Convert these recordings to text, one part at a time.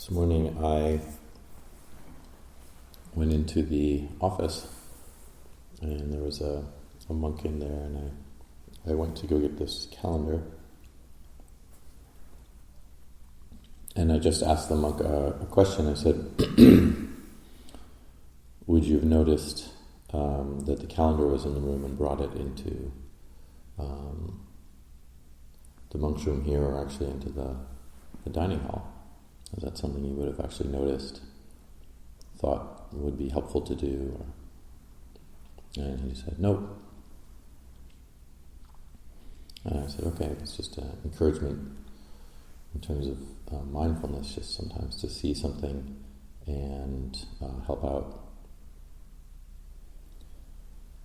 This morning I went into the office and there was a monk in there, and I went to go get this calendar, and I just asked the monk a question. I said, would you have noticed that the calendar was in the room and brought it into the monk's room here, or actually into the dining hall? Is that something you would have actually noticed, thought would be helpful to do? And he said, nope. And I said, okay, it's just an encouragement in terms of mindfulness, just sometimes to see something and help out.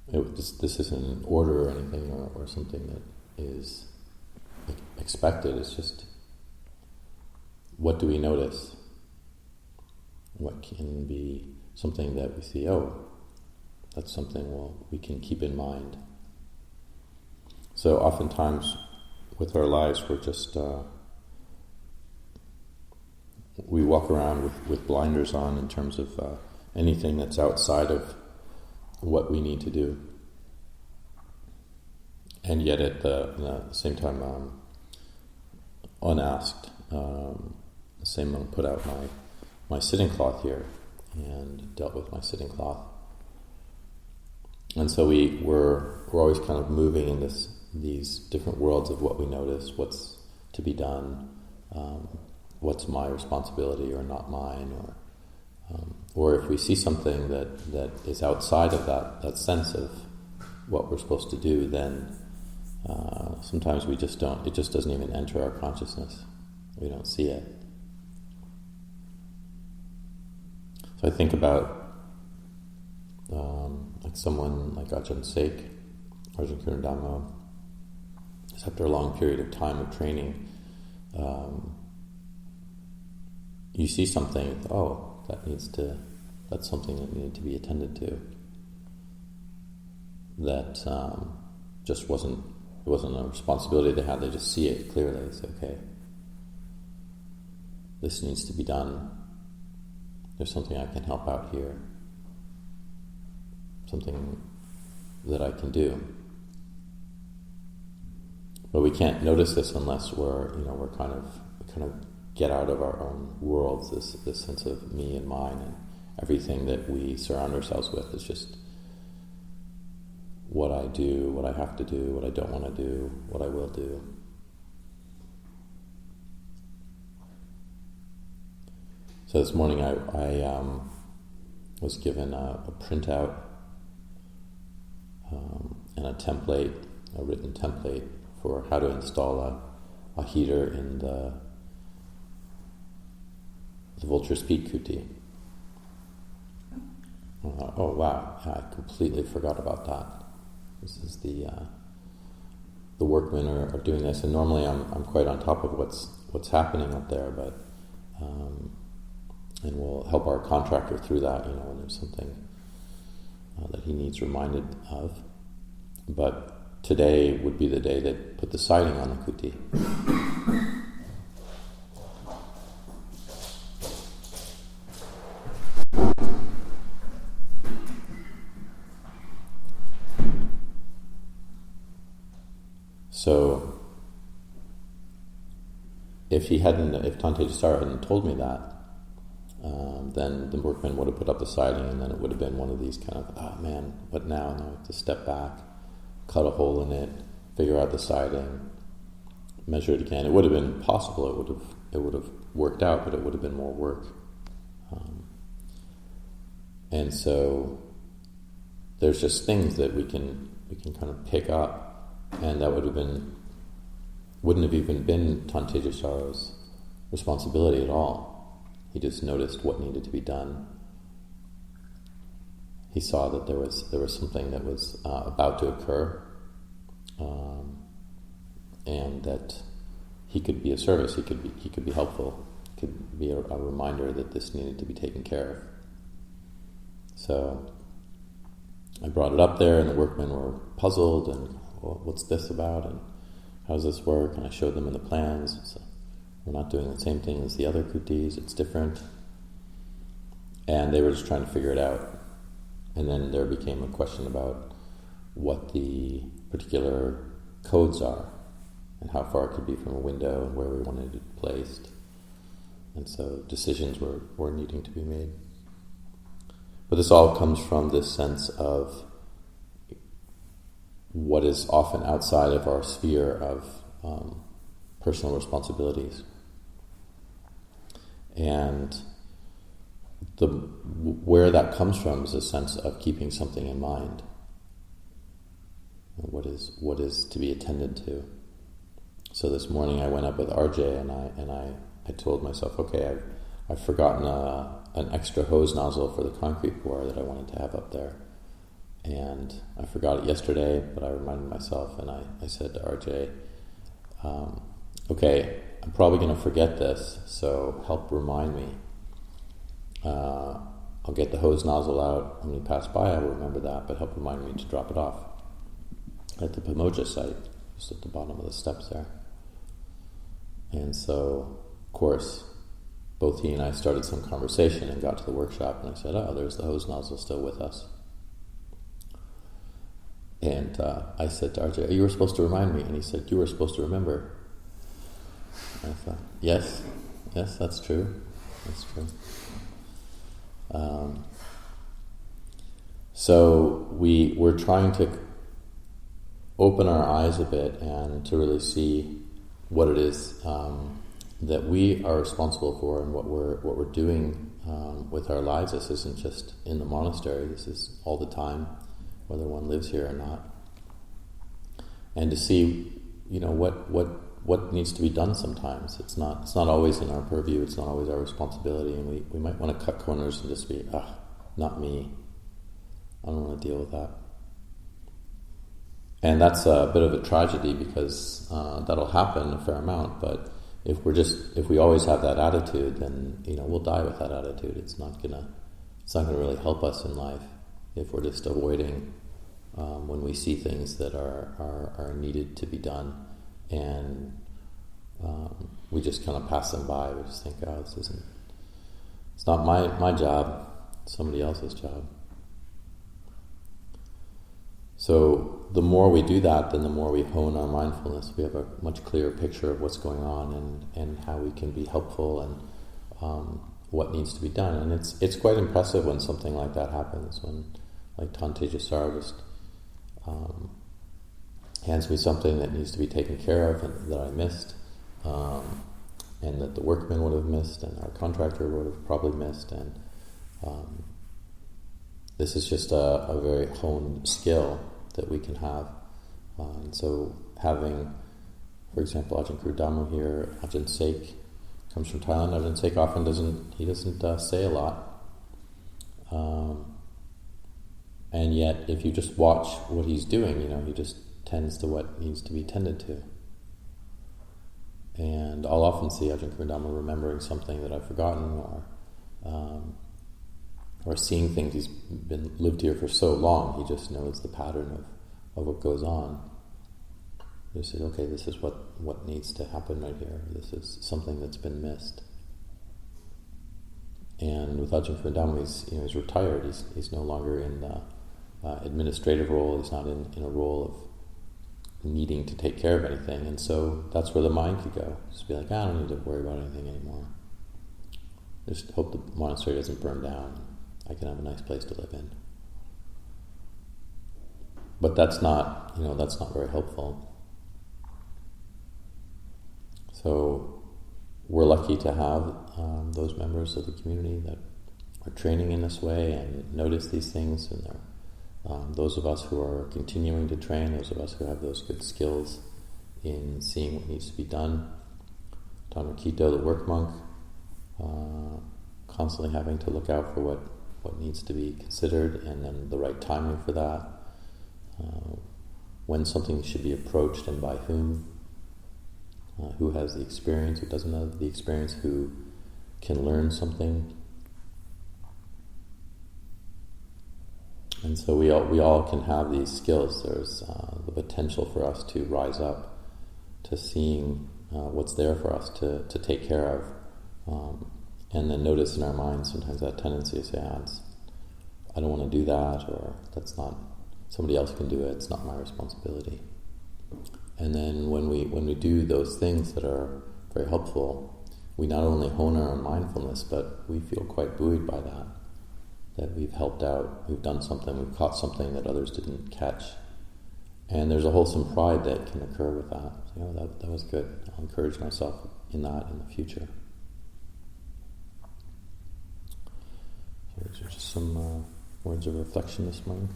This isn't an order or anything or something that is expected. It's just, what do we notice? What can be something that we see, oh, that's something we can keep in mind. So oftentimes with our lives we're just, we walk around with blinders on in terms of anything that's outside of what we need to do. And yet at the same time, unasked, the same monk put out my sitting cloth here and dealt with my sitting cloth. And so we're always kind of moving in these different worlds of what we notice, what's to be done, what's my responsibility or not mine, or if we see something that is outside of that sense of what we're supposed to do, then sometimes we just don't, it just doesn't even enter our consciousness. We don't see it. So I think about like someone like Ajahn Cunda is after a long period of time of training, you see something, that's something that needed to be attended to. That just wasn't a responsibility they had. They just see it clearly. They say, okay, this needs to be done. There's something I can help out here. Something that I can do. But we can't notice this unless we're kind of get out of our own worlds, this sense of me and mine, and everything that we surround ourselves with is just what I do, what I have to do, what I don't want to do, what I will do. So this morning I was given a printout and a template, a written template for how to install a heater in the Vulture's Peak Kuti. Oh wow, I completely forgot about that. This is the workmen are doing this, and normally I'm quite on top of what's happening up there, but and we'll help our contractor through that, when there's something that he needs reminded of. But today would be the day that put the siding on the kuti. So if Tante Jisara hadn't told me that, then the workmen would have put up the siding, and then it would have been one of these kind of, oh man, what now? Now I have to step back, cut a hole in it, figure out the siding, measure it again. It would have been possible, it would have worked out, but it would have been more work. And so there's just things that we can kind of pick up, and that wouldn't have even been Tante Jisara's responsibility at all. He just noticed what needed to be done. He saw that there was something that was about to occur, and that he could be of service. He could be helpful. It could be a reminder that this needed to be taken care of. So I brought it up there, and the workmen were puzzled, and well, what's this about, and how does this work? And I showed them in the plans. So We're not doing the same thing as the other kutis, it's different. And they were just trying to figure it out. And then there became a question about what the particular codes are and how far it could be from a window and where we wanted it placed. And so decisions were needing to be made. But this all comes from this sense of what is often outside of our sphere of personal responsibilities. And where that comes from is a sense of keeping something in mind. What is to be attended to. So this morning I went up with RJ and I told myself, okay, I've forgotten an extra hose nozzle for the concrete pour that I wanted to have up there. And I forgot it yesterday, but I reminded myself, and I said to RJ, okay, I'm probably going to forget this, so help remind me. I'll get the hose nozzle out. When we pass by, I will remember that, but help remind me to drop it off at the Pamoja site, just at the bottom of the steps there. And so, of course, both he and I started some conversation and got to the workshop, and I said, oh, there's the hose nozzle still with us. And I said to RJ, you were supposed to remind me. And he said, you were supposed to remember. And I thought, yes, that's true. That's true. So we're trying to open our eyes a bit and to really see what it is that we are responsible for and what we're doing with our lives. This isn't just in the monastery. This is all the time, whether one lives here or not. And to see, what needs to be done sometimes. It's not always in our purview. It's not always our responsibility, and we might want to cut corners and just be, not me. I don't want to deal with that. And that's a bit of a tragedy because that'll happen a fair amount. But if we always have that attitude, then we'll die with that attitude. It's not gonna really help us in life if we're just avoiding when we see things that are needed to be done, and we just kind of pass them by. We just think, it's not my job, it's somebody else's job. So the more we do that, then the more we hone our mindfulness. We have a much clearer picture of what's going on and how we can be helpful and what needs to be done. And it's quite impressive when something like that happens, when like Tante Jasara just hands me something that needs to be taken care of and that I missed, and that the workman would have missed and our contractor would have probably missed, and this is just a very honed skill that we can have. And so having, for example, Ajahn Cunda here, Ajahn Sek comes from Thailand. Ajahn Sek often doesn't say a lot. And yet, if you just watch what he's doing, he just tends to what needs to be tended to. And I'll often see Ajahn Cunda remembering something that I've forgotten, or seeing things. He's lived here for so long, he just knows the pattern of what goes on. He says, okay, this is what needs to happen right here. This is something that's been missed. And with Ajahn Cunda, he's retired. He's no longer in the administrative role. He's not in a role of needing to take care of anything. And so that's where the mind could go. Just be like, I don't need to worry about anything anymore. Just hope the monastery doesn't burn down. I can have a nice place to live in. But that's not very helpful. So we're lucky to have those members of the community that are training in this way and notice these things, and those of us who are continuing to train, those of us who have those good skills in seeing what needs to be done. Tamakito, the work monk, constantly having to look out for what needs to be considered, and then the right timing for that, when something should be approached and by whom, who has the experience, who doesn't have the experience, who can learn something. And so we all can have these skills. There's the potential for us to rise up to seeing what's there for us to take care of. And then notice in our minds sometimes that tendency to say, I don't want to do that, or that's not, somebody else can do it, it's not my responsibility. And then when we do those things that are very helpful, we not only hone our own mindfulness, but we feel quite buoyed by that we've helped out, we've done something, we've caught something that others didn't catch. And there's a wholesome pride that can occur with that. That was good. I'll encourage myself in that in the future. So these are just some words of reflection this morning.